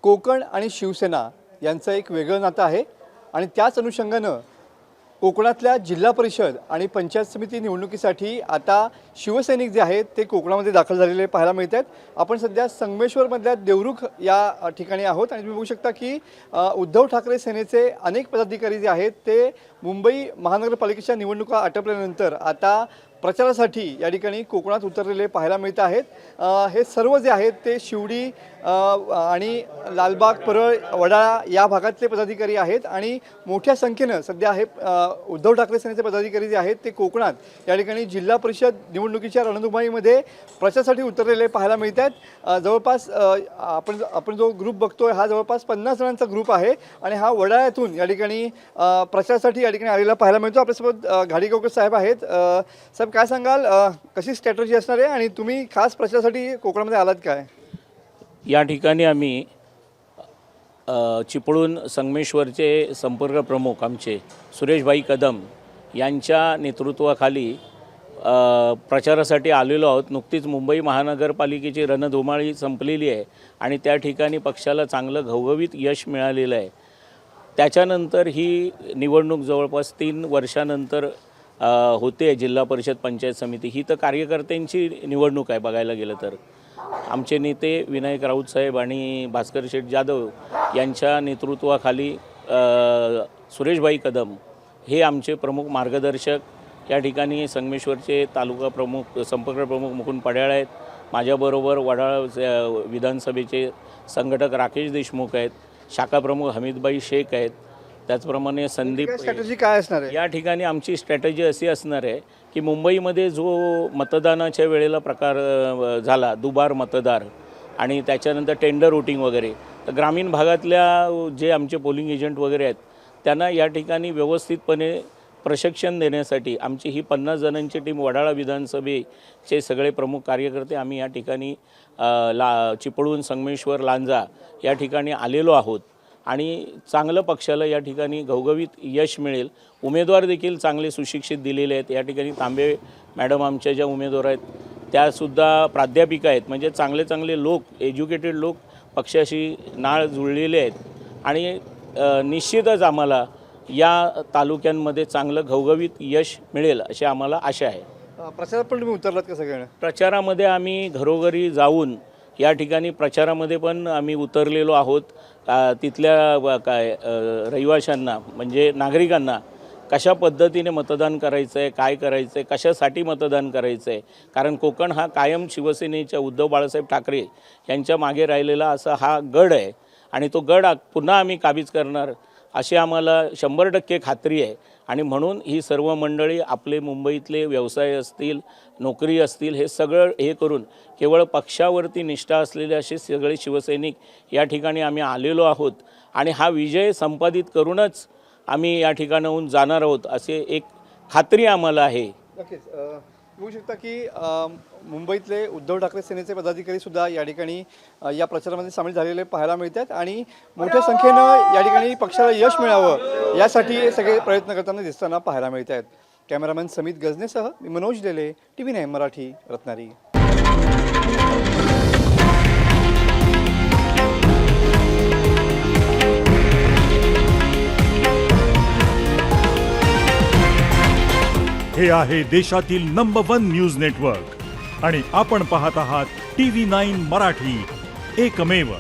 कोकण आणि शिवसेना यांचं एक वेगळं नातं आहे आणि त्याच अनुषंगानं कोकणातल्या जिल्हा परिषद आणि पंचायत समिती निवडणुकीसाठी आता शिवसैनिक जे आहेत ते कोकणामध्ये दाखल झालेले पाहायला मिळत आहेत। आपण सध्या संगमेश्वरमधल्या देवरुख या ठिकाणी आहोत आणि तुम्ही बघू शकता की उद्धव ठाकरे सेनेचे अनेक पदाधिकारी जे आहेत ते मुंबई महानगरपालिकेच्या निवडणुका आटोपल्यानंतर आता प्रचारासाठी या ठिकाणी कोकणात उतरलेले पाहायला मिळत आहेत। हे सर्व जे आहेत ते शिवडी आणि लालबाग, परळ, वडाळा या भागातले पदाधिकारी आहेत आणि मोठ्या संख्येनं सध्या हे उद्धव ठाकरे सेनेचे पदाधिकारी जे आहेत ते कोकणात या ठिकाणी जिल्हा परिषद निवडणुकीच्या रणधुमाळीमध्ये प्रचारासाठी उतरलेले पाहायला मिळत आहेत। जवळपास आपण जो ग्रुप बघतोय हा जवळपास 50 जणांचा ग्रुप आहे आणि हा वडाळ्यातून या ठिकाणी प्रचारासाठी या ठिकाणी आलेला पाहायला मिळतो। आपल्यासोबत घाडीगावकर साहेब आहेत। साहेब, काय सांगाल, कशी स्ट्रॅटेजी असणार आहे आणि तुम्ही खास प्रचारासाठी कोकणामध्ये आलात काय? या ठिकाणी आम्ही चिपळूण संगमेश्वरचे संपर्क प्रमुख आमचे सुरेशभाई कदम यांच्या नेतृत्वाखाली प्रचारासाठी आलेलो आहोत। नुकतीच मुंबई महानगरपालिकेची रणधुमाळी संपलेली आहे आणि त्या ठिकाणी पक्षाला चांगलं घवघवीत यश मिळालेलं आहे। त्याच्यानंतर ही निवडणूक जवळपास 3 वर्षानंतर होते जिल्हा परिषद पंचायत समिती। ही तर कार्यकर्त्यांची निवडणूक आहे बघायला गेलं तर। आमचे नेते विनायक राऊत साहेब आणि भास्कर शेठ जाधव यांच्या नेतृत्वाखाली सुरेशभाई कदम हे आमचे प्रमुख मार्गदर्शक या ठिकाणी संगमेश्वरचे तालुका प्रमुख संपर्क प्रमुख मुकुंद पड्याळ आहेत। माझ्याबरोबर वडाळा विधानसभेचे संघटक राकेश देशमुख आहेत, शाखा प्रमुख हमीदबाई शेख आहेत, त्याचप्रमाणे संदीप। स्ट्रॅटेजी काय असणार आहे? या ठिकाणी आमची स्ट्रॅटेजी अशी असणार आहे की मुंबईमध्ये जो मतदानाच्या वेळेला प्रकार झाला, दुबार मतदार आणि त्याच्यानंतर टेंडर वोटिंग वगैरे, तर ग्रामीण भागातल्या जे आमचे पोलिंग एजंट वगैरे आहेत त्यांना या ठिकाणी व्यवस्थितपणे प्रशिक्षण देण्यासाठी आमची ही 50 जणांची टीम वडाळा विधानसभेचे सगळे प्रमुख कार्यकर्ते आम्ही या ठिकाणी चिपळूण, संगमेश्वर, लांजा या ठिकाणी आलेलो आहोत आणि चांगलं पक्षाला या ठिकाणी घवघवीत यश मिळेल। उमेदवार देखील चांगले सुशिक्षित दिलेले आहेत। या ठिकाणी तांबे मॅडम आमच्या ज्या उमेदवार आहेत त्यासुद्धा प्राध्यापिका आहेत, म्हणजे चांगले चांगले लोक, एज्युकेटेड लोक पक्षाशी नाळ जुळलेले आहेत आणि निश्चितच आम्हाला या तालुक्यांमध्ये चांगलं घवघवीत यश मिळेल अशी आम्हाला आशा आहे। प्रचारात पण तुम्ही उतरलात का सगळ्यांना? प्रचारामध्ये आम्ही घरोघरी जाऊन या ठिकाणी प्रचारामध्ये पण आम्ही उतरलेलो आहोत। तिथल्या रहिवाशांना म्हणजे नागरिकांना कशा पद्धतीने मतदान करायचं आहे, काय करायचं आहे, कशासाठी मतदान करायचं आहे, कारण कोकण हा कायम शिवसेनेच्या उद्धव बाळासाहेब ठाकरे यांच्या मागे राहिलेला असा हा गड आहे आणि तो गड पुन्हा आम्ही काबीज करणार अशी आम्हाला 100% खात्री आहे। आणि म्हणून ही सर्व मंडळी आपले मुंबईतले व्यवसाय असतील, नोकरी असतील, हे सगळं हे करून केवळ पक्षावरती निष्ठा असलेले असे सगळे शिवसैनिक या ठिकाणी आम्ही आलेलो आहोत आणि हा विजय संपादित करूनच आम्ही या ठिकाणाहून जाणार आहोत असे एक खात्री आम्हाला आहे। नक्कीच बघू शकता की मुंबईतले उद्धव ठाकरे सेनेचे पदाधिकारी सुद्धा या ठिकाणी या प्रचारामध्ये सामील झालेले पाहायला मिळतात आणि मोठ्या संख्येनं या ठिकाणी पक्षाला यश मिळावं यासाठी सगळे प्रयत्न करताना दिसताना पाहायला मिळत आहेत। कॅमेरामॅन समित गजनेसह मी मनोज लेले, TV9 मराठी, रत्नागिरी। हे आहे देशातील नंबर 1 न्यूज नेटवर्क आणि आपण पाहत आहात TV9 मराठी, एकमेव।